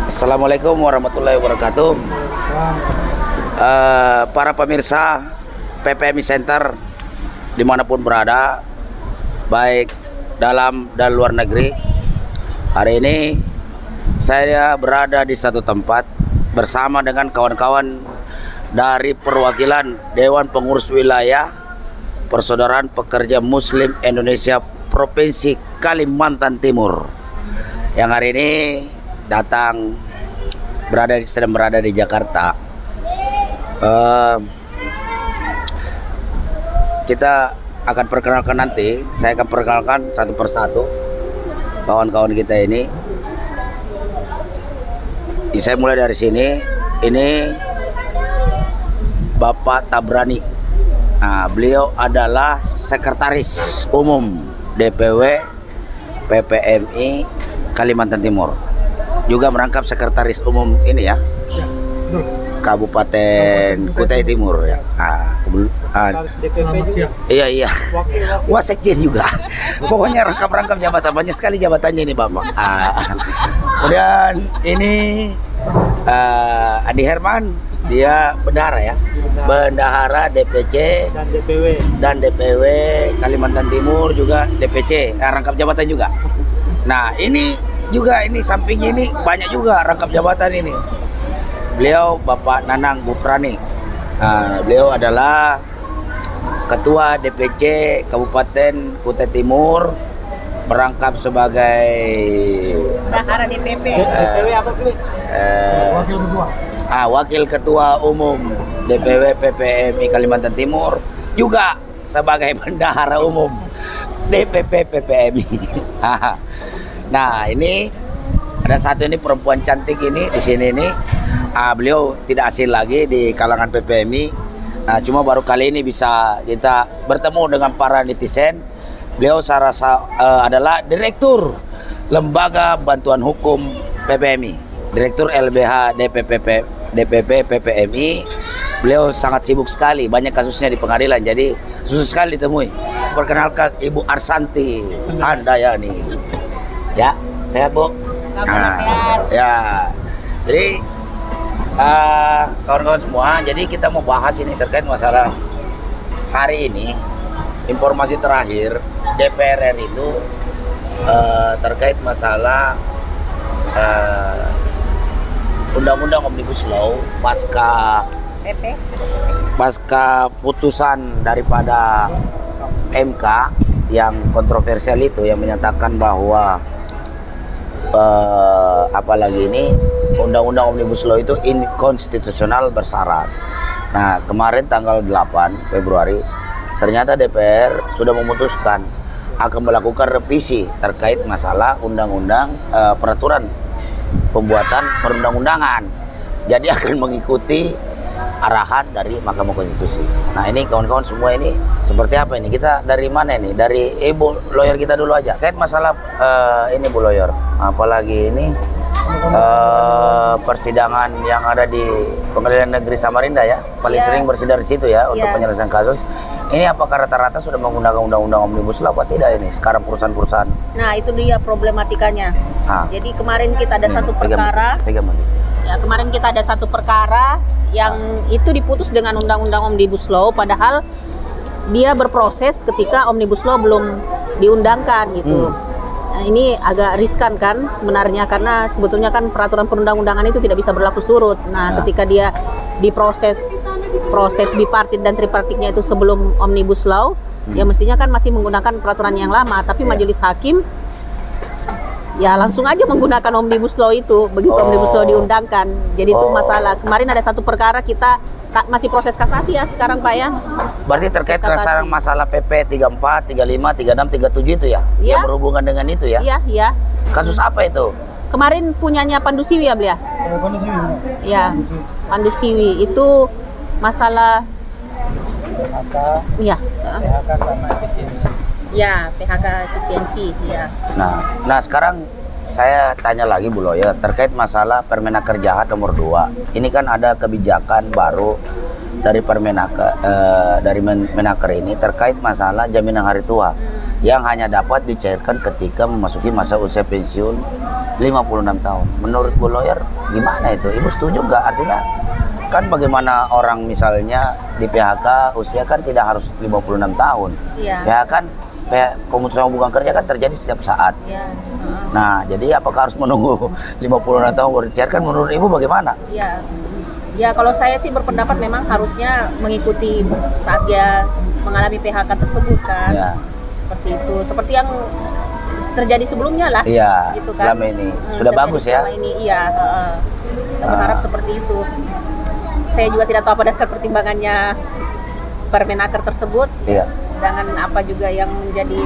Assalamualaikum warahmatullahi wabarakatuh. Para pemirsa PPMI Center dimanapun berada, baik dalam dan luar negeri, hari ini saya berada di satu tempat bersama dengan kawan-kawan dari perwakilan Dewan Pengurus Wilayah Persaudaraan Pekerja Muslim Indonesia Provinsi Kalimantan Timur, yang hari ini sedang berada di Jakarta. Kita akan perkenalkan nanti. Saya akan perkenalkan satu persatu kawan-kawan kita ini. Saya mulai dari sini. Ini Bapak Tabrani. Nah, beliau adalah Sekretaris Umum DPW PPMI Kalimantan Timur. Juga merangkap Sekretaris Umum ini ya, Kabupaten Kutai Timur ya. Iya. Wasekjen juga. Pokoknya rangkap jabatan, banyak sekali jabatannya ini Bapak. Kemudian ini Andi Herman, dia bendahara ya, bendahara DPC dan DPW Kalimantan Timur, juga DPC, rangkap jabatan juga. Nah ini sampingnya ini banyak juga rangkap jabatan ini. Beliau Bapak Nanang Buprani. Beliau adalah Ketua DPC Kabupaten Kutai Timur, merangkap sebagai bendahara DPP. Wakil Ketua Umum DPW PPMI Kalimantan Timur, juga sebagai bendahara umum DPP PPMI. Nah, ini ada satu ini perempuan cantik ini di sini nih. Beliau tidak asing lagi di kalangan PPMI. Cuma baru kali ini bisa kita bertemu dengan para netizen. Beliau saya rasa adalah Direktur Lembaga Bantuan Hukum PPMI, Direktur LBH DPP PPMI. Beliau sangat sibuk sekali, banyak kasusnya di pengadilan, jadi susah sekali ditemui. Perkenalkan Ibu Arsanti Handayani. Ya, sehat Bu? Sehat. Ya, jadi kawan-kawan semua, jadi kita mau bahas ini terkait masalah hari ini. Informasi terakhir DPR RI itu terkait masalah Undang-Undang Omnibus Law pasca putusan daripada MK yang kontroversial itu, yang menyatakan bahwa apalagi ini Undang-Undang Omnibus Law itu inkonstitusional bersyarat. Nah, kemarin tanggal 8 Februari ternyata DPR sudah memutuskan akan melakukan revisi terkait masalah undang-undang peraturan pembuatan perundang-undangan. Jadi akan mengikuti arahan dari Mahkamah Konstitusi. Nah, ini kawan-kawan semua ini seperti apa ini? Kita dari mana ini? Dari Ibu lawyer kita dulu aja. Kait masalah ini Bu lawyer, apalagi ini persidangan yang ada di Pengadilan Negeri Samarinda ya, paling sering bersidang di situ ya untuk penyelesaian kasus. Ini apakah rata-rata sudah menggunakan Undang-Undang Omnibus Law apa tidak ini sekarang perusahaan-perusahaan? Nah, itu dia problematikanya. Jadi kemarin kita ada satu perkara. Ya, kemarin kita ada satu perkara yang itu diputus dengan Undang-Undang Omnibus Law, padahal dia berproses ketika Omnibus Law belum diundangkan gitu. Nah, ini agak riskan kan sebenarnya, karena sebetulnya kan peraturan perundang-undangan itu tidak bisa berlaku surut. Nah, ketika dia diproses bipartit dan tripartitnya itu sebelum Omnibus Law, ya mestinya kan masih menggunakan peraturan yang lama, tapi majelis hakim ya langsung aja menggunakan Omnibus Law itu begitu Omnibus Law diundangkan. Jadi itu masalah. Kemarin ada satu perkara kita masih proses kasasi ya sekarang Pak ya. Berarti terkait masalah PP 34, 35, 36, 37 itu ya? Yang berhubungan dengan itu ya? Iya. Kasus apa itu? Kemarin punyanya Pandu Siwi ya beliau? Pandu Siwi. Ya, Pandu Siwi itu masalah PHK. Iya. PHK sama efisiensi. Ya, PHK efisiensi, ya. Nah sekarang saya tanya lagi Bu Lawyer terkait masalah Permenaker Jahat nomor 2. Ini kan ada kebijakan baru dari Menaker ini terkait masalah jaminan hari tua. yang hanya dapat dicairkan ketika memasuki masa usia pensiun 56 tahun. Menurut Bu Lawyer gimana itu? Ibu setuju nggak? Artinya kan bagaimana orang misalnya di PHK usia kan tidak harus 56 tahun. Iya. PHK kan pemutusan hubungan kerja kan terjadi setiap saat. Iya. Nah, jadi apakah harus menunggu 56 tahun baru dicairkan? Menurut Ibu bagaimana? Iya. Ya, kalau saya sih berpendapat memang harusnya mengikuti saat dia mengalami PHK tersebut kan. Ya. Seperti itu. Seperti yang terjadi sebelumnya lah. Iya, gitu kan. selama ini. Sudah bagus ya? Selama ini, iya. Kita berharap seperti itu. Saya juga tidak tahu apa dasar pertimbangannya Permenaker tersebut. Iya. Dengan apa juga yang menjadi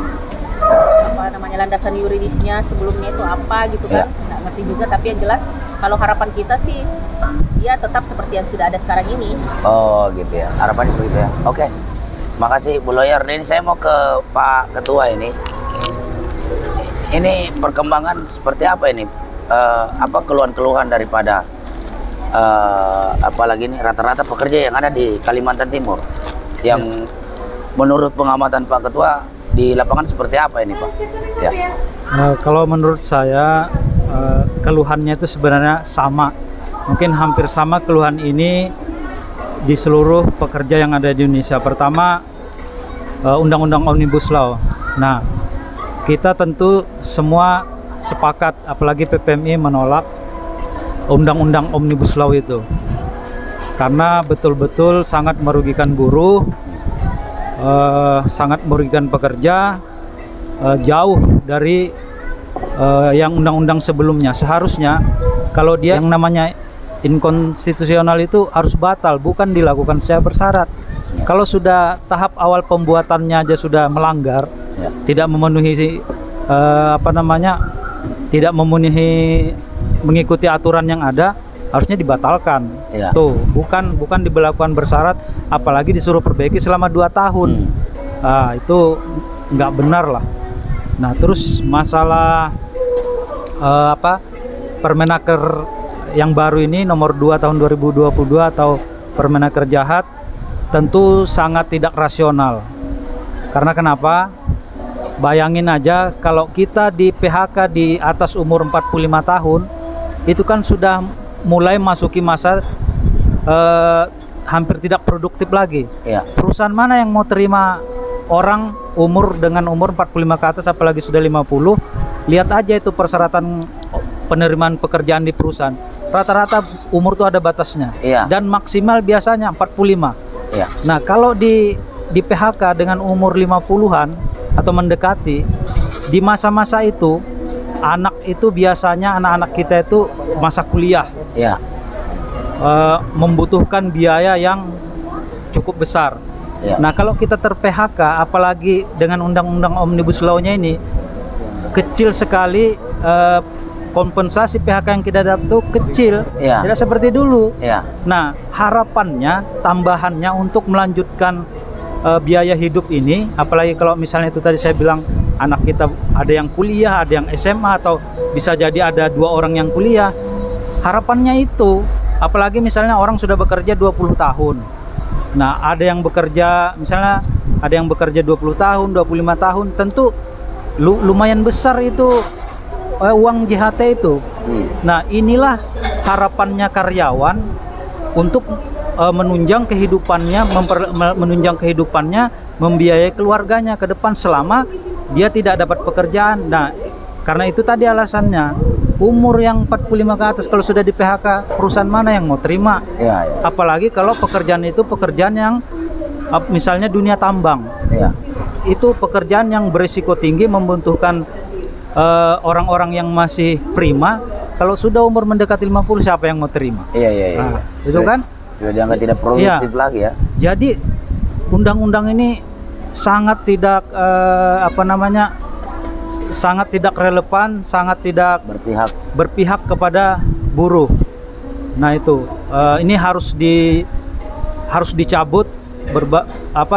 landasan yuridisnya sebelumnya itu apa gitu kan, nggak ngerti juga. Tapi yang jelas kalau harapan kita sih ya tetap seperti yang sudah ada sekarang ini. Oh gitu ya, harapannya begitu ya. Oke, makasih Bu Lawyer. Ini saya mau ke Pak Ketua ini perkembangan seperti apa ini? Apa keluhan-keluhan daripada apalagi ini rata-rata pekerja yang ada di Kalimantan Timur yang menurut pengamatan Pak Ketua di lapangan seperti apa ini Pak? Ya. Kalau menurut saya keluhannya itu sebenarnya sama, mungkin hampir sama keluhan ini di seluruh pekerja yang ada di Indonesia. Pertama, Undang-Undang Omnibus Law. Nah, kita tentu semua sepakat, apalagi PPMI menolak Undang-Undang Omnibus Law itu karena betul-betul sangat merugikan buruh, sangat merugikan pekerja, jauh dari yang undang-undang sebelumnya. Seharusnya kalau dia yang namanya inkonstitusional itu harus batal, bukan dilakukan secara bersyarat. Kalau sudah tahap awal pembuatannya aja sudah melanggar, tidak memenuhi tidak memenuhi mengikuti aturan yang ada, harusnya dibatalkan. Tuh, bukan diberlakukan bersyarat, apalagi disuruh perbaiki selama 2 tahun. Itu nggak benar lah. Nah, terus masalah Permenaker yang baru ini nomor 2 tahun 2022 atau Permenaker jahat tentu sangat tidak rasional. Karena kenapa? Bayangin aja kalau kita di PHK di atas umur 45 tahun, itu kan sudah mulai masuki masa hampir tidak produktif lagi. Perusahaan mana yang mau terima orang dengan umur 45 ke atas, apalagi sudah 50? Lihat aja itu persyaratan penerimaan pekerjaan di perusahaan. Rata-rata umur tuh ada batasnya. Dan maksimal biasanya 45. Nah, kalau di PHK dengan umur 50-an atau mendekati, di masa-masa itu anak itu biasanya anak-anak kita itu masa kuliah, membutuhkan biaya yang cukup besar. Nah, kalau kita ter-PHK, apalagi dengan Undang-Undang Omnibus Law-nya ini, kecil sekali kompensasi PHK yang kita dapat itu kecil, tidak seperti dulu. Nah, harapannya tambahannya untuk melanjutkan biaya hidup ini, apalagi kalau misalnya itu tadi saya bilang anak kita ada yang kuliah, ada yang SMA, atau bisa jadi ada 2 orang yang kuliah. Harapannya itu, apalagi misalnya orang sudah bekerja 20 tahun. Nah, ada yang bekerja misalnya ada yang bekerja 20 tahun, 25 tahun, tentu lumayan besar itu uang JHT itu. Nah, inilah harapannya karyawan untuk menunjang kehidupannya, membiayai keluarganya ke depan selama dia tidak dapat pekerjaan. Nah, karena itu tadi alasannya, umur yang 45 ke atas kalau sudah di PHK, perusahaan mana yang mau terima? Apalagi kalau pekerjaan itu pekerjaan yang misalnya dunia tambang. Itu pekerjaan yang berisiko tinggi, membutuhkan orang-orang yang masih prima. Kalau sudah umur mendekati 50, siapa yang mau terima? Nah, itu kan sudah dianggap tidak produktif lagi ya. Jadi undang-undang ini sangat tidak sangat tidak relevan, sangat tidak berpihak kepada buruh. Nah, itu ini harus dicabut.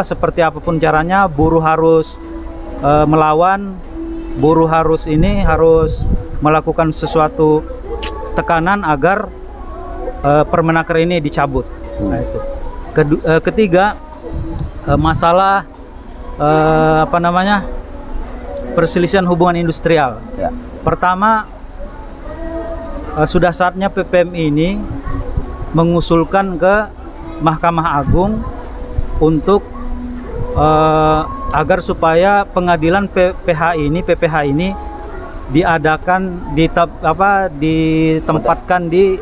Seperti apapun caranya, buruh harus melawan, buruh harus melakukan sesuatu tekanan agar Permenaker ini dicabut. Nah, itu. Ketiga, masalah perselisihan hubungan industrial. Ya. Pertama, sudah saatnya PPMI ini mengusulkan ke Mahkamah Agung untuk agar supaya pengadilan PPH ini diadakan ditempatkan di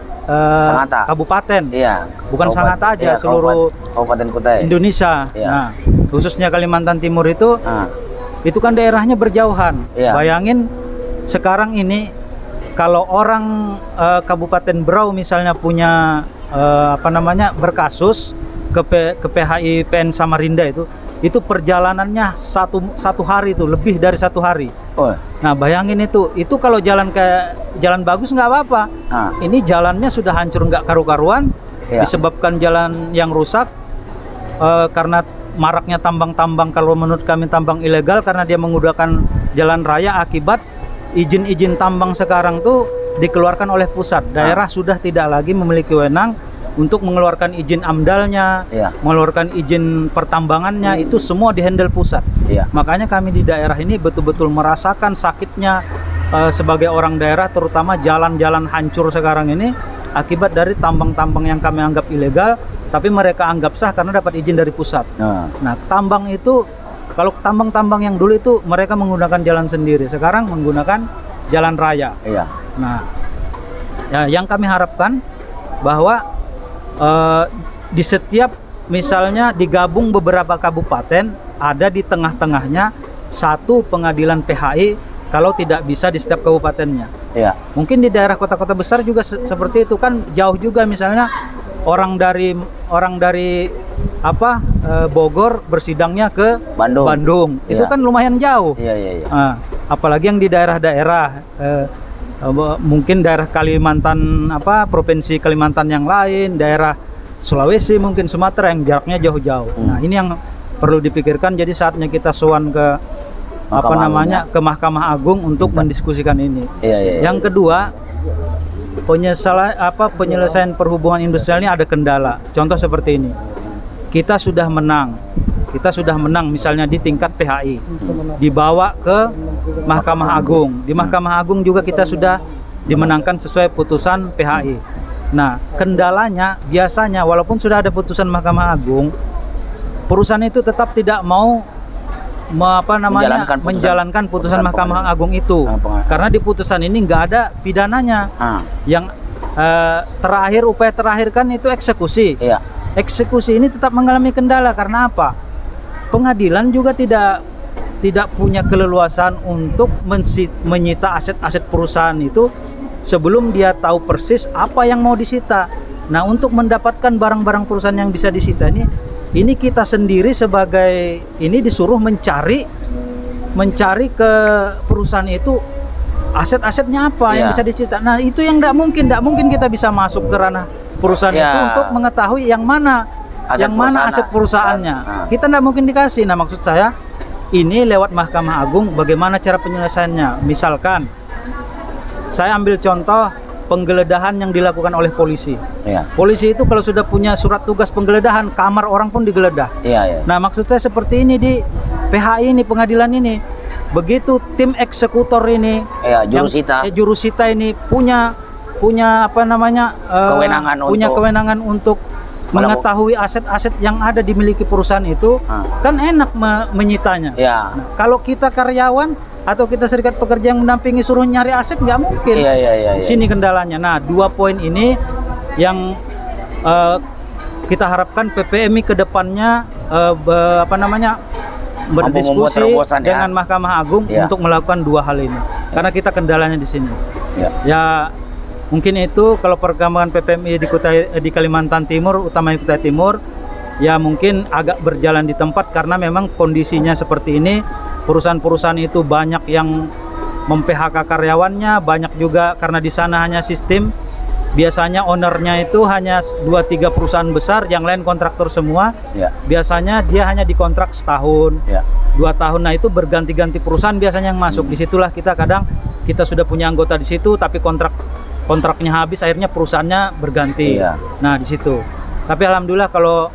kabupaten. Iya. Bukan Sangatta aja, seluruh kabupaten kota Indonesia. Iya. Nah, khususnya Kalimantan Timur itu kan daerahnya berjauhan. Iya. Bayangin sekarang ini kalau orang Kabupaten Berau misalnya punya berkasus ke PHI PN Samarinda itu perjalanannya satu hari, itu lebih dari 1 hari. Oh. Nah, bayangin itu kalau jalan bagus nggak apa-apa. Ini jalannya sudah hancur nggak karu-karuan, disebabkan jalan yang rusak karena maraknya tambang-tambang, kalau menurut kami tambang ilegal, karena dia menggunakan jalan raya. Akibat izin-izin tambang sekarang tuh dikeluarkan oleh pusat. Daerah sudah tidak lagi memiliki wewenang untuk mengeluarkan izin amdalnya, mengeluarkan izin pertambangannya, itu semua dihandle pusat. Makanya kami di daerah ini betul-betul merasakan sakitnya sebagai orang daerah, terutama jalan-jalan hancur sekarang ini akibat dari tambang-tambang yang kami anggap ilegal, tapi mereka anggap sah karena dapat izin dari pusat. Nah, tambang itu, kalau tambang-tambang yang dulu itu mereka menggunakan jalan sendiri, sekarang menggunakan jalan raya. Nah, ya, yang kami harapkan bahwa di setiap, misalnya digabung beberapa kabupaten, ada di tengah-tengahnya satu pengadilan PHI, kalau tidak bisa di setiap kabupatennya. Mungkin di daerah kota-kota besar juga seperti itu, kan jauh juga, misalnya orang dari Bogor bersidangnya ke Bandung. Itu kan lumayan jauh. Apalagi yang di daerah-daerah mungkin daerah Kalimantan, provinsi Kalimantan yang lain, daerah Sulawesi, mungkin Sumatera, yang jaraknya jauh-jauh. Nah, ini yang perlu dipikirkan. Jadi saatnya kita sowan ke ke Mahkamah Agung untuk mendiskusikan ini. Yang kedua, penyelesaian perhubungan industrial ini ada kendala. Contoh seperti ini, kita sudah menang misalnya di tingkat PHI, dibawa ke Mahkamah Agung. Di Mahkamah Agung juga kita sudah dimenangkan sesuai putusan PHI. Nah, kendalanya biasanya walaupun sudah ada putusan Mahkamah Agung, perusahaan itu tetap tidak mau menjalankan putusan Mahkamah Agung itu, karena di putusan ini nggak ada pidananya. Yang upaya terakhir kan itu eksekusi. Eksekusi ini tetap mengalami kendala karena apa? Pengadilan juga tidak punya keleluasan untuk menyita aset-aset perusahaan itu sebelum dia tahu persis apa yang mau disita. Nah, untuk mendapatkan barang-barang perusahaan yang bisa disita ini kita sendiri sebagai ini disuruh mencari ke perusahaan itu aset-asetnya apa yang bisa disita. Nah, itu yang tidak mungkin kita bisa masuk ke ranah perusahaan itu untuk mengetahui yang mana aset perusahaannya. Kita tidak mungkin dikasih. Nah, maksud saya ini lewat Mahkamah Agung, bagaimana cara penyelesaiannya? Misalkan saya ambil contoh penggeledahan yang dilakukan oleh polisi. Polisi itu kalau sudah punya surat tugas penggeledahan, kamar orang pun digeledah. Nah, maksud saya seperti ini di PHI ini, pengadilan ini. Begitu tim eksekutor ini, jurusita ini punya kewenangan untuk mengetahui aset-aset yang ada dimiliki perusahaan itu, kan enak menyitanya. Nah, kalau kita karyawan atau kita serikat pekerja yang mendampingi suruh nyari aset, nggak mungkin. Sini kendalanya. Nah, 2 poin ini yang kita harapkan PPMI ke depannya berdiskusi dengan Mahkamah Agung untuk melakukan 2 hal ini. Karena kita kendalanya di sini. Ya, mungkin itu kalau perkembangan PPMI di Kalimantan Timur, utamanya Kutai Timur, ya mungkin agak berjalan di tempat karena memang kondisinya seperti ini. Perusahaan-perusahaan itu banyak yang mem-PHK karyawannya, banyak juga karena di sana hanya sistem. Biasanya ownernya itu hanya 2-3 perusahaan besar, yang lain kontraktor semua. Biasanya dia hanya dikontrak setahun, 2 tahun. Nah, itu berganti-ganti perusahaan biasanya yang masuk. Disitulah kita sudah punya anggota di situ, tapi kontraknya habis, akhirnya perusahaannya berganti. Nah, di situ. Tapi alhamdulillah kalau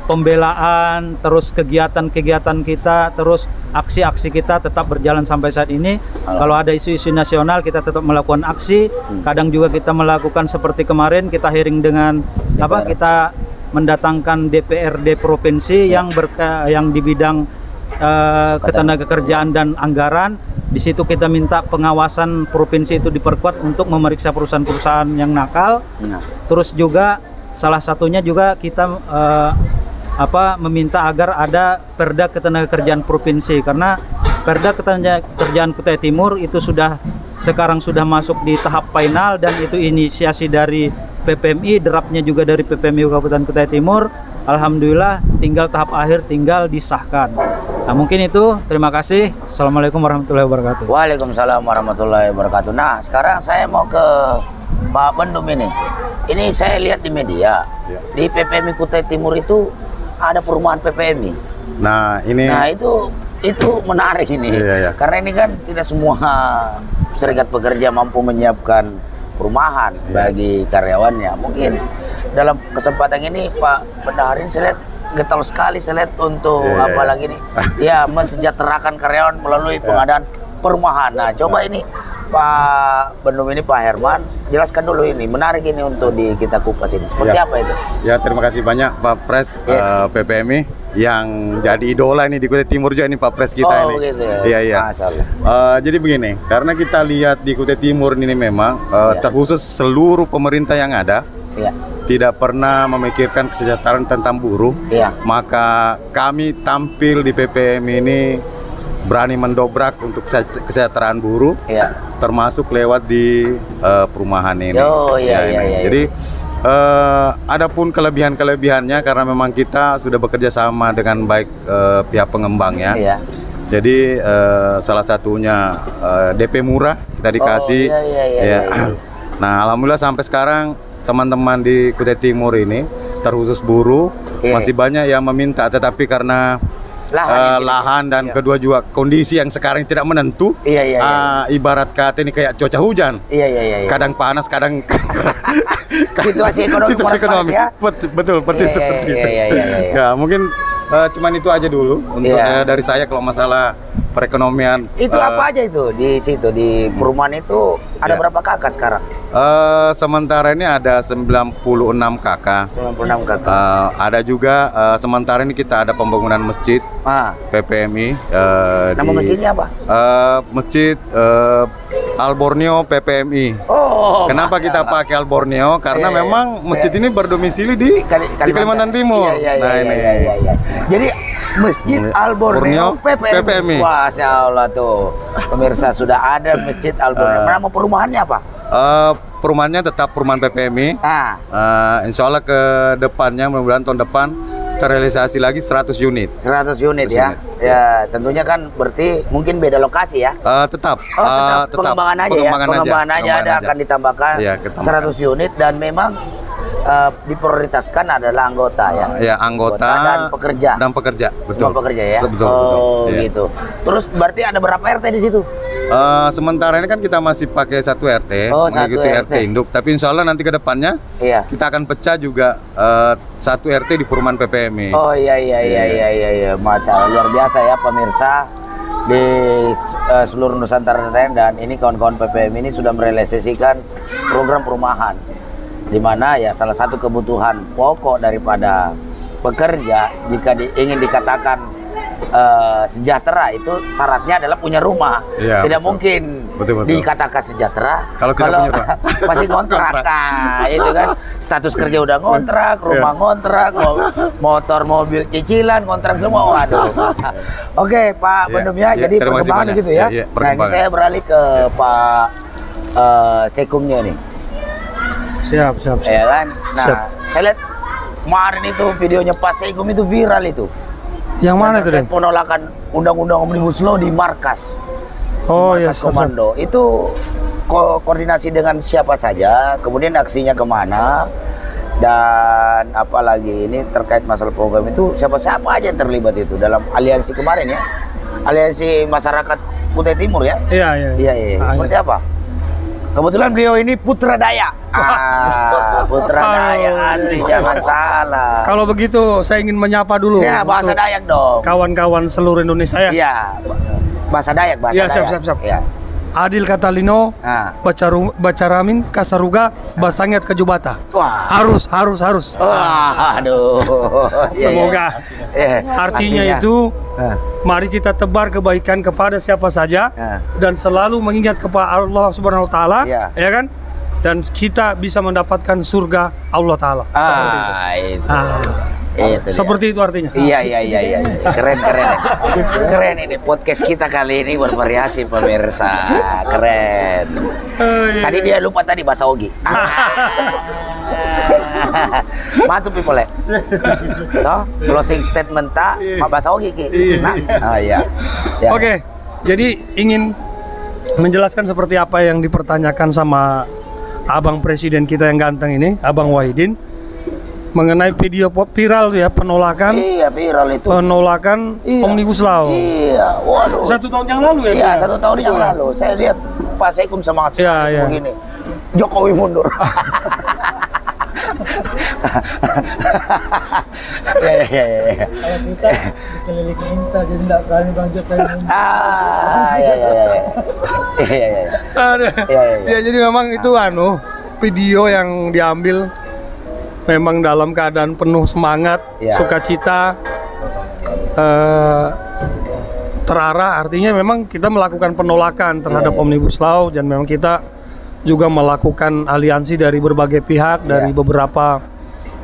pembelaan, terus kegiatan-kegiatan kita, terus aksi-aksi kita tetap berjalan sampai saat ini. Kalau ada isu-isu nasional kita tetap melakukan aksi. Kadang juga kita melakukan seperti kemarin kita hearing dengan kita mendatangkan DPRD provinsi yang di bidang ketenagakerjaan dan anggaran. Di situ kita minta pengawasan provinsi itu diperkuat untuk memeriksa perusahaan-perusahaan yang nakal. Terus juga salah satunya juga kita meminta agar ada Perda Ketenagakerjaan Provinsi, karena Perda Ketenagakerjaan Kutai Timur itu sekarang sudah masuk di tahap final, dan itu inisiasi dari PPMI, draftnya juga dari PPMI Kabupaten Kutai Timur. Alhamdulillah tinggal tahap akhir, tinggal disahkan. Nah mungkin itu, terima kasih. Assalamualaikum warahmatullahi wabarakatuh. Waalaikumsalam warahmatullahi wabarakatuh. Nah sekarang saya mau ke Pak Bendum ini. Ini saya lihat di media, di PPMI Kutai Timur itu ada perumahan PPMI. Nah itu menarik ini. Karena ini kan tidak semua serikat pekerja mampu menyiapkan perumahan bagi karyawannya. Mungkin dalam kesempatan ini Pak Bendahari saya lihat getol sekali, saya lihat untuk apalagi nih ya mensejahterakan karyawan melalui pengadaan perumahan. Nah coba ini Pak Bendum ini, Pak Herman, jelaskan dulu ini, menarik ini untuk kita kupas ini. Seperti apa itu? Ya terima kasih banyak Pak Pres PPMI yang jadi idola ini di Kutai Timur juga ini Pak Pres kita ini. Gitu ya? Iya. Jadi begini, karena kita lihat di Kutai Timur ini memang terkhusus seluruh pemerintah yang ada tidak pernah memikirkan kesejahteraan tentang buruh. Maka kami tampil di PPMI ini berani mendobrak untuk kesejahteraan buruh, termasuk lewat di perumahan ini. Jadi adapun kelebihan-kelebihannya karena memang kita sudah bekerja sama dengan baik pihak pengembangnya. Jadi salah satunya DP murah kita dikasih. Nah alhamdulillah sampai sekarang teman-teman di Kutai Timur ini terkhusus buruh masih banyak yang meminta, tetapi karena lahan dan kedua juga kondisi yang sekarang tidak menentu. Ibarat kata ini kayak cuaca hujan. Kadang panas, kadang situasi ekonomi ya? Betul persis seperti itu. Ya mungkin cuman itu aja dulu untuk dari saya kalau masalah perekonomian. Itu apa aja itu di situ di perumahan itu ada berapa kakak sekarang? Sementara ini ada 96 kakak. 96 kakak. Ada juga sementara ini kita ada pembangunan masjid PPMI. Nama masjidnya apa? Masjid Al Borneo PPMI. Kenapa kita pakai Al Borneo? Karena memang masjid ini berdomisili di Kalimantan Timur. Jadi Masjid Al Borneo PPMI. Wah, Masya Allah tuh pemirsa, sudah ada Masjid Al Borneo. Nama perumahannya apa? Perumahannya tetap perumahan PPMI. Insya Allah ke depannya, mudah-mudahan tahun depan terrealisasi lagi 100 unit. 100 unit ya. Ya, tentunya kan berarti mungkin beda lokasi ya. Tetap. Pengembangan aja ya. Pengembangan aja ada akan ditambahkan 100 unit, dan memang diprioritaskan adalah anggota ya. Anggota dan pekerja. Betul. Semua pekerja ya. Betul. Gitu. Terus berarti ada berapa RT di situ? Sementara ini kan kita masih pakai satu RT, mengikuti RT induk. Tapi insya Allah nanti ke depannya kita akan pecah juga satu RT di perumahan PPMI. Masya Allah, luar biasa ya pemirsa di seluruh Nusantara, dan ini kawan-kawan PPMI ini sudah merealisasikan program perumahan, di mana ya salah satu kebutuhan pokok daripada pekerja jika ingin dikatakan sejahtera itu syaratnya adalah punya rumah. Tidak mungkin dikatakan sejahtera kalau masih ngontrak. Itu kan status kerja udah ngontrak, rumah ngontrak, motor mobil cicilan ngontrak semua. Waduh. Oke Pak Bendum ya, jadi perkembangan gitu ya. Nah ini saya beralih ke Pak Sekumnya nih. Siap. Ya kan? Nah saya lihat kemarin itu videonya Pak Sekum itu viral itu. Yang mana itu? Penolakan Undang-Undang Omnibus Law di markas. Markas Komando. Itu koordinasi dengan siapa saja, kemudian aksinya kemana, dan apalagi ini terkait masalah program itu siapa-siapa aja yang terlibat itu dalam aliansi kemarin ya, aliansi masyarakat Kutai Timur ya. Iya. Seperti apa? Kebetulan beliau ini putra Dayak. Putra Dayak asli, jangan salah. Kalau begitu saya ingin menyapa dulu. Ya, bahasa Dayak dong. Kawan-kawan seluruh Indonesia ya. Iya. Bahasa Dayak, bahasa Ya, Dayak. siap. Ya. Adil Katalino, Bacaramin, Kasaruga, Basanget Kejubata. Wah. Harus. Wah, aduh. Semoga. Artinya itu, mari kita tebar kebaikan kepada siapa saja dan selalu mengingat kepada Allah Subhanahu Wa Taala, ya kan? Dan kita bisa mendapatkan surga Allah Taala. Seperti itu artinya. Iya. Keren ini podcast kita kali ini bervariasi pemirsa. Keren. Tadi dia lupa tadi bahasa Ogi. Mantap people. Toh, closing statement tak bahasa Ogi ki. Iya. Oke. Jadi ingin menjelaskan seperti apa yang dipertanyakan sama Abang Presiden kita yang ganteng ini, Abang Wahidin. Mengenai video viral ya, penolakan. Iya, viral itu. Penolakan Omnibus Law. Iya, waduh. 1 tahun yang lalu ya? Iya, 1 tahun yang lalu. Saya lihat Pak Sekum semangat sekali begini. Jokowi mundur. Kalau kita keliling minta jadi tidak berani Bang Jokowi mundur. Ya, jadi memang itu video yang diambil memang dalam keadaan penuh semangat, sukacita, terarah. Artinya memang kita melakukan penolakan terhadap Omnibus Law dan memang kita juga melakukan aliansi dari berbagai pihak, dari beberapa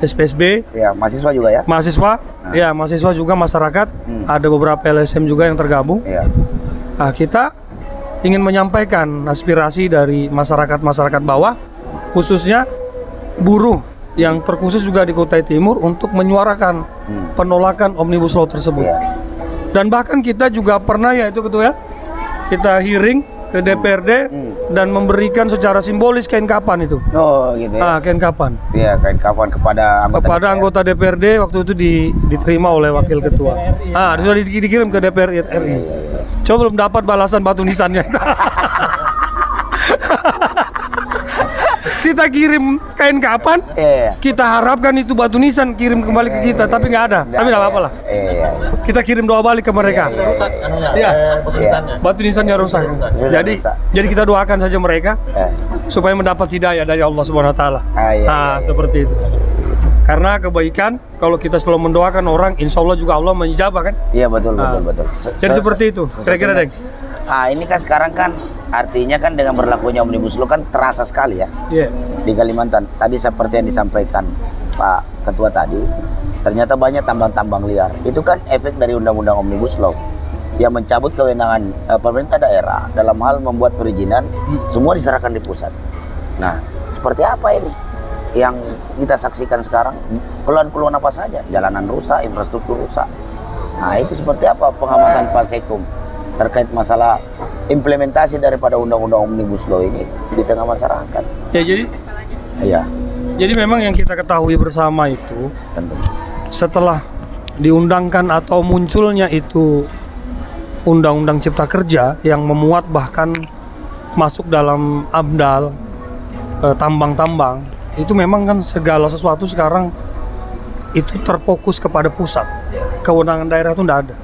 SPSB. Ya, mahasiswa juga ya? Mahasiswa juga, masyarakat. Ada beberapa LSM juga yang tergabung. Nah, kita ingin menyampaikan aspirasi dari masyarakat bawah, khususnya buruh yang terkhusus juga di Kutai Timur untuk menyuarakan penolakan Omnibus Law tersebut. Dan bahkan kita juga pernah kita hearing ke DPRD dan memberikan secara simbolis kain kapan itu. Oh gitu ya. Kain kapan. Iya, kain kapan kepada anggota DPRD waktu itu diterima oleh wakil ketua. Sudah dikirim ke DPR RI. Coba belum dapat balasan batu nisannya. Kita kirim kain kapan, kita harapkan itu batu nisan kirim kembali ke kita, tapi nggak ada. Tapi nggak apa-apa lah. Kita kirim doa balik ke mereka. Batu nisannya rusak. Jadi kita doakan saja mereka supaya mendapat hidayah dari Allah Subhanahu Wa Taala. Seperti itu. Karena kebaikan, kalau kita selalu mendoakan orang, insya Allah juga Allah menjawab kan? Iya, betul. Jadi seperti itu, kira-kira Deng. Ini kan sekarang kan artinya kan dengan berlakunya Omnibus Law kan terasa sekali ya di Kalimantan. Tadi seperti yang disampaikan Pak Ketua tadi, ternyata banyak tambang-tambang liar. Itu kan efek dari Undang-Undang Omnibus Law yang mencabut kewenangan pemerintah daerah dalam hal membuat perizinan, semua diserahkan di pusat. Nah, seperti apa ini yang kita saksikan sekarang? Keluhan-keluhan apa saja? Jalanan rusak, infrastruktur rusak. Nah, itu seperti apa pengamatan Pak Sekum terkait masalah implementasi daripada Undang-Undang Omnibus Law ini di tengah masyarakat? Jadi memang yang kita ketahui bersama itu, setelah diundangkan atau munculnya itu Undang-Undang Cipta Kerja yang memuat bahkan masuk dalam AMDAL tambang-tambang, itu memang kan segala sesuatu sekarang itu terfokus kepada pusat, kewenangan daerah itu tidak ada.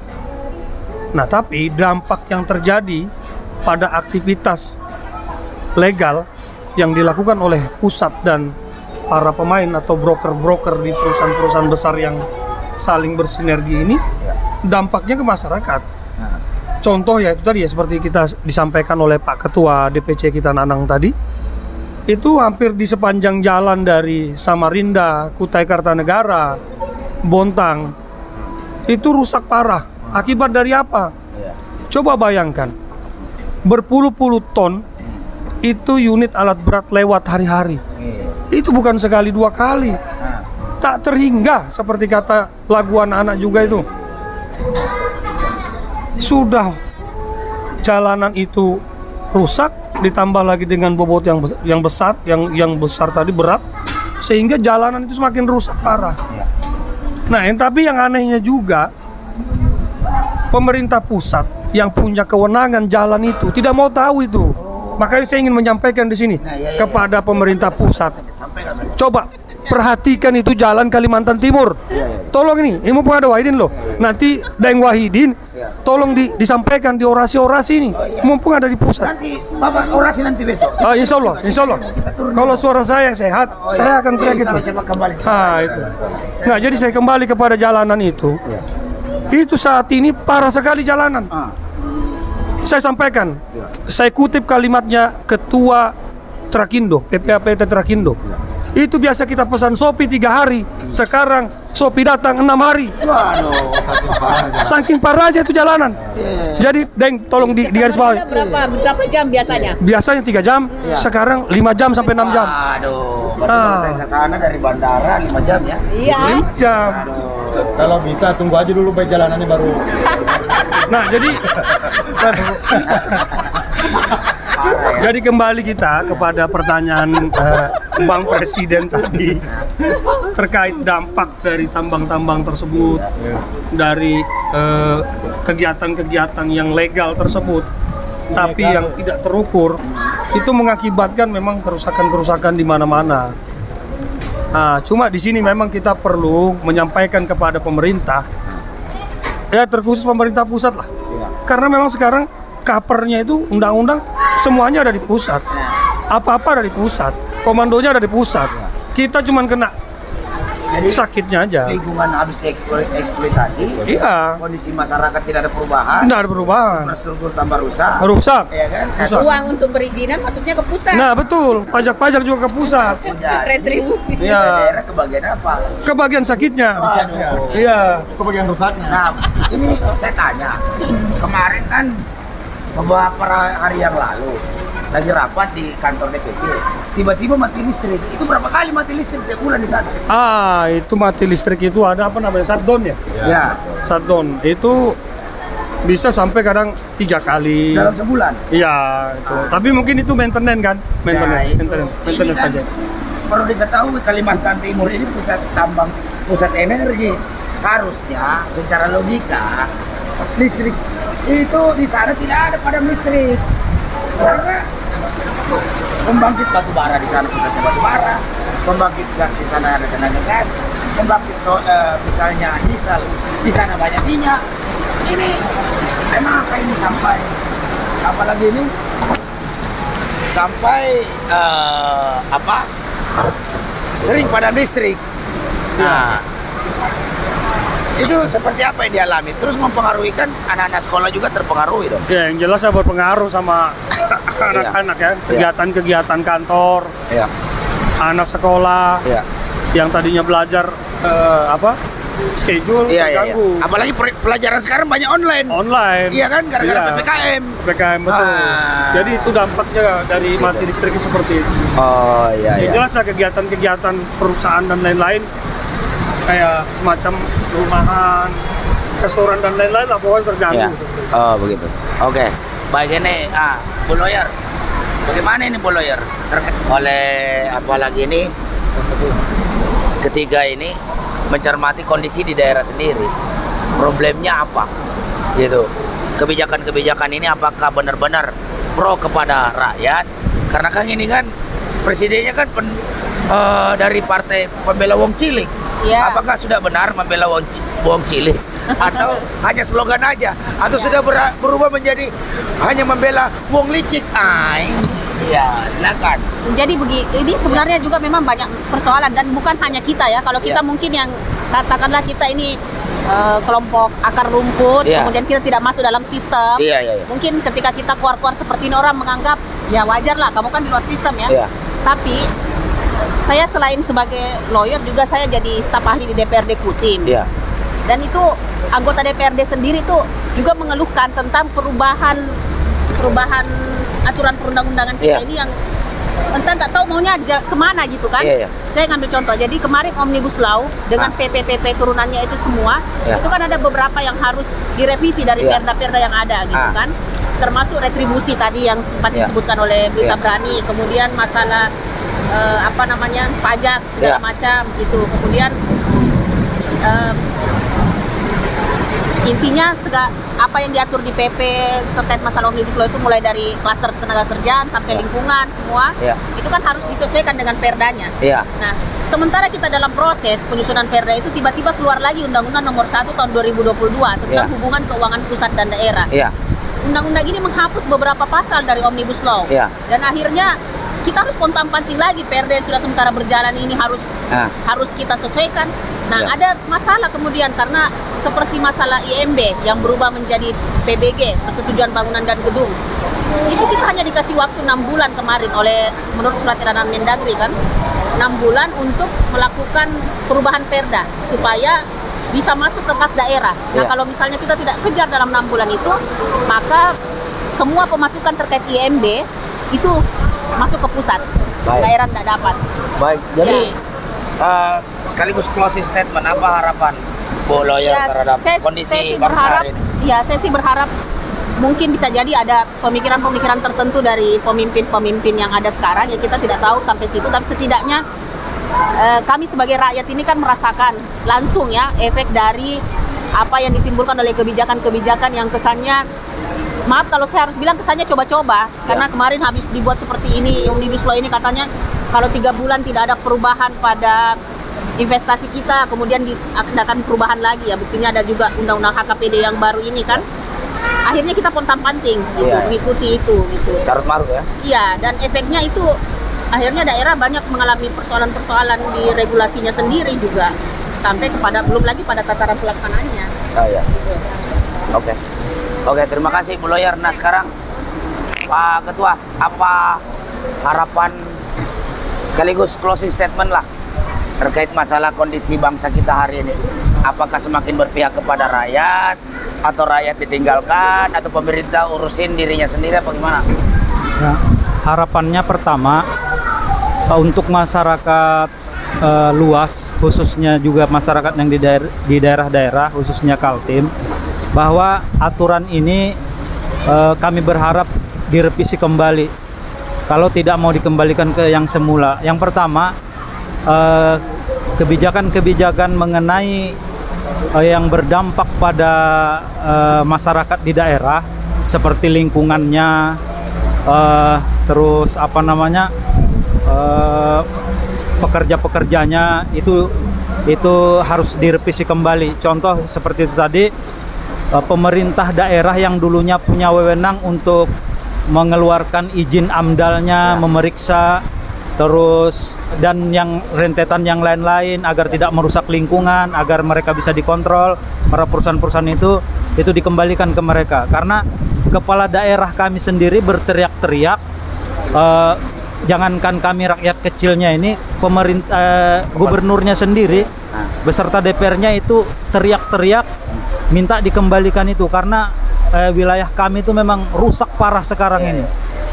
Nah, tapi dampak yang terjadi pada aktivitas legal yang dilakukan oleh pusat dan para pemain atau broker-broker di perusahaan-perusahaan besar yang saling bersinergi ini, dampaknya ke masyarakat. Contoh ya itu tadi ya, seperti kita disampaikan oleh Pak Ketua DPC kita Nanang tadi, itu hampir di sepanjang jalan dari Samarinda, Kutai Kartanegara, Bontang, itu rusak parah. Akibat dari apa? Coba bayangkan, berpuluh-puluh ton itu unit alat berat lewat hari-hari. Itu bukan sekali dua kali. Tak terhingga, seperti kata lagu anak-anak juga itu. Sudah jalanan itu rusak, ditambah lagi dengan bobot yang besar, yang besar tadi berat, sehingga jalanan itu semakin rusak parah. Nah, tapi yang anehnya juga, pemerintah pusat yang punya kewenangan jalan itu tidak mau tahu itu. Makanya saya ingin menyampaikan di sini kepada pemerintah pusat. Coba perhatikan itu jalan Kalimantan Timur. Tolong ini mumpung ada Wahidin loh. Nanti Daeng Wahidin tolong disampaikan di orasi-orasi ini. Mumpung ada di pusat. Nanti Bapak orasi nanti besok. Insya Allah. Kalau suara saya sehat, saya akan teriak itu. Itu. Nah, jadi saya kembali kepada jalanan itu. Itu saat ini parah sekali jalanan. Saya sampaikan, saya kutip kalimatnya Ketua Trakindo, PPAPT Trakindo. Itu biasa kita pesan Shopee 3 hari, sekarang Shopee datang 6 hari. Saking parah aja itu jalanan. Jadi, Deng, tolong di garis bawah. Berapa jam biasanya? Biasanya 3 jam, sekarang 5 jam sampai 6 jam. Aduh, saya ke sana dari bandara 5 jam ya? Iya. 5 jam. Kalau bisa tunggu aja dulu baik jalanannya baru. Nah, jadi kembali kita kepada pertanyaan Bang Presiden tadi terkait dampak dari tambang-tambang tersebut, dari kegiatan-kegiatan yang legal tersebut, tapi yang tidak terukur, itu mengakibatkan memang kerusakan-kerusakan di mana-mana. Nah, cuma di sini memang kita perlu menyampaikan kepada pemerintah, ya terkhusus pemerintah pusat lah, karena memang sekarang covernya itu undang-undang semuanya ada di pusat, apa-apa ada di pusat, komandonya ada di pusat. Kita cuman kena Jadi sakitnya aja. lingkungan habis dieksploitasi, Iya. kondisi masyarakat tidak ada perubahan, Tidak ada perubahan, infrastruktur tambah rusak, rusak. ya kan? Rusak. Uang untuk perizinan maksudnya ke pusat. Nah betul, pajak-pajak juga ke pusat. Retribusi. Iya. Daerah kebagian apa? Kebagian sakitnya. Iya. Kebagian rusaknya. Nah, ini saya tanya, kemarin kan beberapa hari yang lalu lagi rapat di kantor DPC, tiba-tiba mati listrik. Itu berapa kali mati listrik tiap bulan di sana? Itu mati listrik itu ada apa namanya? Shutdown ya? Ya, Shutdown itu bisa sampai kadang 3 kali. dalam sebulan. Iya, itu. Tapi mungkin itu maintenance kan? Maintenance kan saja. perlu diketahui Kalimantan Timur ini pusat tambang, pusat energi. Harusnya secara logika listrik itu di sana tidak ada padam listrik. Karena pembangkit batu bara di sana pusatnya batu bara, pembangkit gas di sana ada tenaga gas, pembangkit misalnya diesel di sana banyak minyak. Ini kenapa ini sampai apalagi ini sampai sering padam listrik. Nah, itu seperti apa yang dialami? Terus mempengaruhi kan anak-anak sekolah juga terpengaruhi dong. Ya, yang jelas ya berpengaruh sama anak-anak ya, kegiatan-kegiatan kantor, anak sekolah, yang tadinya belajar schedule terganggu. Apalagi pelajaran sekarang banyak online. Iya kan, gara-gara PPKM. PPKM betul. Jadi itu dampaknya dari mati listrik seperti itu. Oh iya. Yang jelas ya kegiatan-kegiatan perusahaan dan lain-lain kayak semacam rumahan, restoran dan lain-lain lah pokoknya terganggu. Oh begitu. Oke. Baik ini, Bu Lawyer. Bagaimana ini Bu Lawyer? Oleh apalagi ini ketiga ini mencermati kondisi di daerah sendiri. Problemnya apa? Gitu. Kebijakan-kebijakan ini apakah benar-benar pro kepada rakyat? Karena kan ini kan presidennya kan dari partai pembela wong cilik. Apakah sudah benar membela wong cilik? Atau hanya slogan aja? Atau sudah berubah menjadi hanya membela wong licik? Iya, silakan. Jadi ini sebenarnya juga memang banyak persoalan dan bukan hanya kita ya. Kalau kita mungkin yang katakanlah kita ini kelompok akar rumput, kemudian kita tidak masuk dalam sistem. Mungkin ketika kita keluar-keluar seperti ini orang menganggap ya wajar lah, kamu kan di luar sistem ya. Tapi saya selain sebagai lawyer juga saya jadi staf ahli di DPRD Kutim. Dan itu anggota DPRD sendiri tuh juga mengeluhkan tentang perubahan aturan perundang-undangan kita ini yang entah nggak tahu maunya kemana gitu kan. Saya ngambil contoh, jadi kemarin Omnibus Law dengan PPPP turunannya itu semua, itu kan ada beberapa yang harus direvisi dari perda-perda yang ada gitu kan, termasuk retribusi tadi yang sempat disebutkan oleh Berita Berani, kemudian masalah pajak segala macam gitu, kemudian Intinya apa yang diatur di PP terkait masalah Omnibus Law itu mulai dari klaster ketenaga kerjaan sampai lingkungan semua, itu kan harus disesuaikan dengan perdanya. Nah, sementara kita dalam proses penyusunan perda itu tiba-tiba keluar lagi Undang-Undang Nomor 1 Tahun 2022 tentang hubungan keuangan pusat dan daerah. Undang-undang ini menghapus beberapa pasal dari Omnibus Law, dan akhirnya kita harus pontang-panting lagi perda yang sudah sementara berjalan ini harus kita sesuaikan. Nah, ada masalah kemudian karena seperti masalah IMB yang berubah menjadi PBG, Persetujuan Bangunan dan Gedung. Itu kita hanya dikasih waktu 6 bulan kemarin menurut surat edaran Mendagri kan, 6 bulan untuk melakukan perubahan perda supaya bisa masuk ke kas daerah. Nah, kalau misalnya kita tidak kejar dalam 6 bulan itu, maka semua pemasukan terkait IMB itu masuk ke pusat. Daerah tidak dapat. Baik, jadi sekaligus closing statement, apa harapan Bu Lawyer terhadap kondisi bangsa hari ini? Ya, saya sih berharap mungkin bisa jadi ada pemikiran-pemikiran tertentu dari pemimpin-pemimpin yang ada sekarang, ya kita tidak tahu sampai situ, tapi setidaknya kami sebagai rakyat ini kan merasakan langsung ya efek dari apa yang ditimbulkan oleh kebijakan-kebijakan yang kesannya, maaf kalau saya harus bilang kesannya coba-coba, karena kemarin habis dibuat seperti ini, Omnibus Law ini katanya kalau 3 bulan tidak ada perubahan pada investasi kita, kemudian diadakan perubahan lagi ya, buktinya ada juga undang-undang HKPD yang baru ini kan, akhirnya kita pontang-panting gitu, mengikuti itu gitu. Carut marut ya? Iya, dan efeknya itu akhirnya daerah banyak mengalami persoalan-persoalan di regulasinya sendiri juga, sampai kepada belum lagi pada tataran pelaksanaannya. Gitu. Oke, terima kasih Bu Lawyer. Nah sekarang Pak Ketua, apa harapan sekaligus closing statement lah terkait masalah kondisi bangsa kita hari ini? Apakah semakin berpihak kepada rakyat, atau rakyat ditinggalkan, atau pemerintah urusin dirinya sendiri, apa gimana? Ya, harapannya pertama untuk masyarakat luas, khususnya juga masyarakat yang di daerah-daerah, khususnya Kaltim, bahwa aturan ini kami berharap direvisi kembali. Kalau tidak mau dikembalikan ke yang semula. Yang pertama, kebijakan-kebijakan mengenai yang berdampak pada masyarakat di daerah, seperti lingkungannya, terus pekerja-pekerjanya itu harus direvisi kembali. Contoh seperti itu tadi, pemerintah daerah yang dulunya punya wewenang untuk mengeluarkan izin amdalnya, memeriksa, terus dan yang rentetan yang lain-lain agar tidak merusak lingkungan, agar mereka bisa dikontrol, para perusahaan-perusahaan itu dikembalikan ke mereka. Karena kepala daerah kami sendiri berteriak-teriak, jangankan kami rakyat kecilnya ini, pemerintah gubernurnya sendiri beserta DPR-nya itu teriak-teriak minta dikembalikan itu, karena wilayah kami itu memang rusak parah sekarang ini.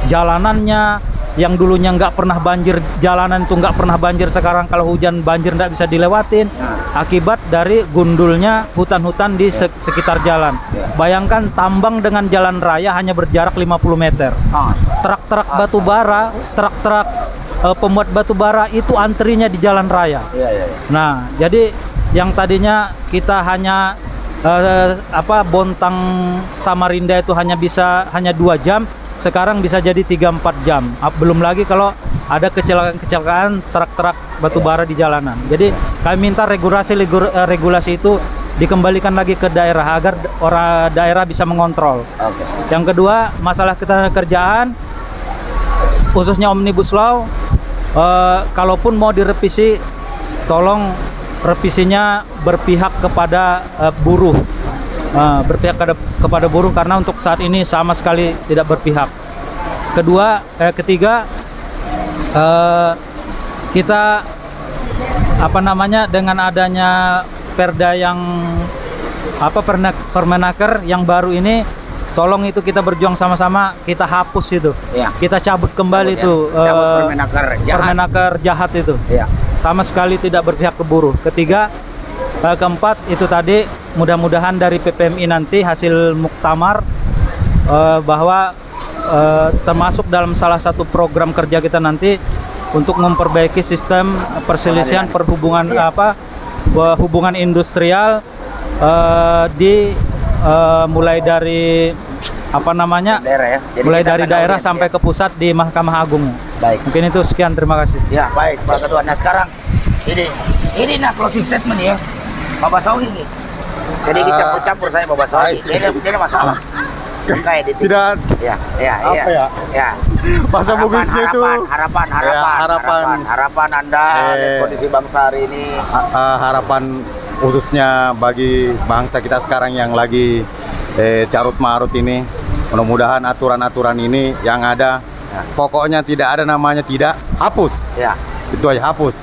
Jalanannya yang dulunya nggak pernah banjir, jalanan itu nggak pernah banjir, sekarang kalau hujan banjir nggak bisa dilewatin akibat dari gundulnya hutan-hutan di sekitar jalan. Bayangkan tambang dengan jalan raya hanya berjarak 50 meter. Truk-truk batu bara, truk-truk pemuat batu bara itu antrinya di jalan raya. Nah, jadi yang tadinya kita hanya Bontang Samarinda itu hanya 2 jam, sekarang bisa jadi 3-4 jam. Belum lagi kalau ada kecelakaan truk-truk batubara di jalanan. Jadi kami minta regulasi itu dikembalikan lagi ke daerah agar orang daerah bisa mengontrol. Yang kedua, masalah ketenagakerjaan, khususnya Omnibus Law, kalaupun mau direvisi, tolong revisinya berpihak kepada buruh, kepada buruh, karena untuk saat ini sama sekali tidak berpihak. Ketiga, kita dengan adanya perda yang Permenaker yang baru ini, tolong itu kita berjuang sama-sama, kita hapus itu, kita cabut kembali itu Permenaker jahat itu. Sama sekali tidak berpihak ke buruh. Keempat itu tadi, mudah-mudahan dari PPMI nanti hasil muktamar bahwa termasuk dalam salah satu program kerja kita nanti untuk memperbaiki sistem perselisihan hubungan industrial di mulai dari apa namanya? Daerah ya. Jadi mulai kita dari akan daerah audiens, sampai ya? ke pusat di Mahkamah Agung. Baik. Mungkin itu sekian, terima kasih. Ya, baik Pak Ketua. Nah, sekarang ini nah closing statement ya. Bapak Saudi ini. Sedikit campur-campur saya Bapak Saudi. Ini masalah. Kayak Tidak. Ya. Apa ya? Ya. Bahasa Bugisnya itu harapan Anda dan kondisi bangsa hari ini. Harapan khususnya bagi bangsa kita sekarang yang lagi carut marut ini, mudah-mudahan aturan-aturan ini yang ada pokoknya tidak ada namanya tidak, hapus ya, itu aja, hapus.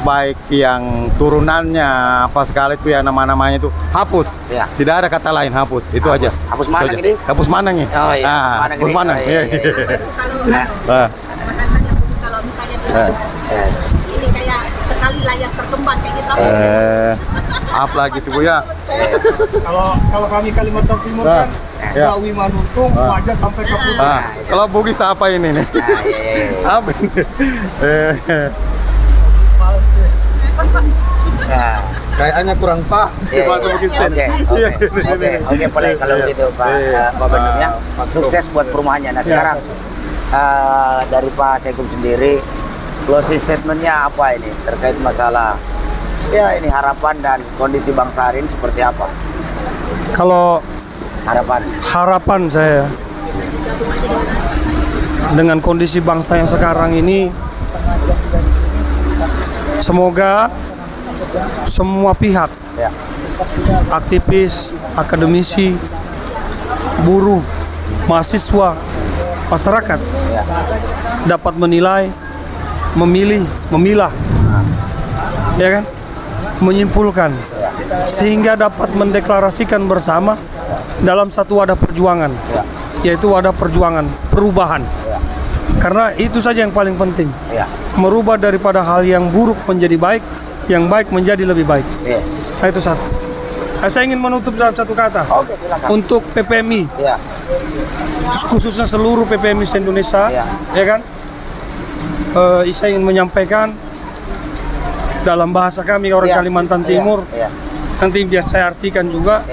Baik yang turunannya apa segala itu ya, nama-namanya itu hapus ya. Tidak ada kata lain, hapus itu aja. Hapus mana ini? Hapus mana nih? Oh iya, hapus mana? Kalau misalnya ini kayak sekali layar terkembang kayak gitu. Apa lagi tuh Bu ya? Kalau kami Kalimantan Timur kan Gawi Manuntung, wajah sampai ke Putih. Kalau Bugis apa ini nih? Apa ini? Kayaknya kurang pak bahasa Bugis. Oke, boleh kalau begitu Pak Bandung ya. Sukses buat perumahannya. Nah sekarang dari Pak Sekum sendiri, closing statementnya apa ini terkait masalah ya ini harapan dan kondisi bangsa hari ini seperti apa? Kalau harapan saya dengan kondisi bangsa yang sekarang ini, semoga semua pihak, aktivis, akademisi, buruh, mahasiswa, masyarakat dapat menilai, memilah, ya kan, menyimpulkan, sehingga dapat mendeklarasikan bersama dalam satu wadah perjuangan, yaitu wadah perjuangan perubahan. Karena itu saja yang paling penting, merubah daripada hal yang buruk menjadi baik, yang baik menjadi lebih baik. Nah, itu satu. Saya ingin menutup dalam satu kata. Untuk PPMI, khususnya seluruh PPMI se-Indonesia, ya kan, saya ingin menyampaikan dalam bahasa kami orang Kalimantan Timur, nanti biar saya artikan juga,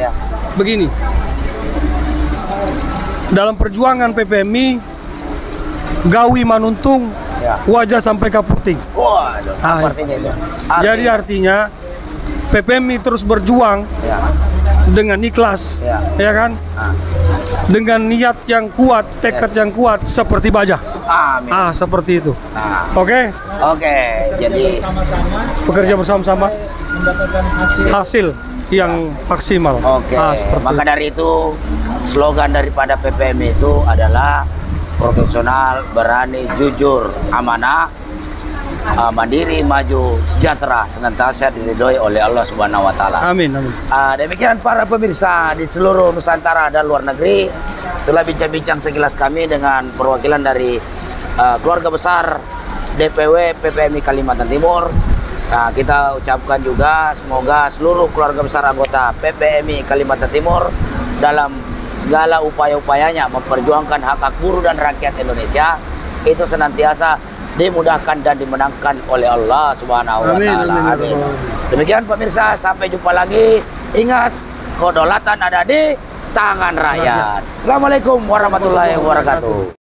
begini. Dalam perjuangan PPMI, Gawi Manuntung, wajah sampai ke Puting. Jadi artinya PPMI terus berjuang dengan ikhlas, ya kan? Dengan niat yang kuat, tekad yang kuat seperti baja. Seperti itu. Oke, jadi bekerja bersama-sama mendapatkan hasil yang maksimal. Maka dari itu slogan daripada PPMI itu adalah profesional, berani, jujur, amanah, mandiri, maju, sejahtera, senantiasa diridhoi oleh Allah Subhanahu wa taala. Amin. Demikian para pemirsa di seluruh Nusantara dan luar negeri, telah bincang-bincang sekilas kami dengan perwakilan dari keluarga besar DPW PPMI Kalimantan Timur. Nah, kita ucapkan juga semoga seluruh keluarga besar anggota PPMI Kalimantan Timur dalam segala upaya-upayanya memperjuangkan hak-hak buruh dan rakyat Indonesia itu senantiasa dimudahkan dan dimenangkan oleh Allah Subhanahu wa taala. Amin. Demikian pemirsa, sampai jumpa lagi. Ingat, kedaulatan ada di tangan rakyat. Assalamualaikum warahmatullahi wabarakatuh.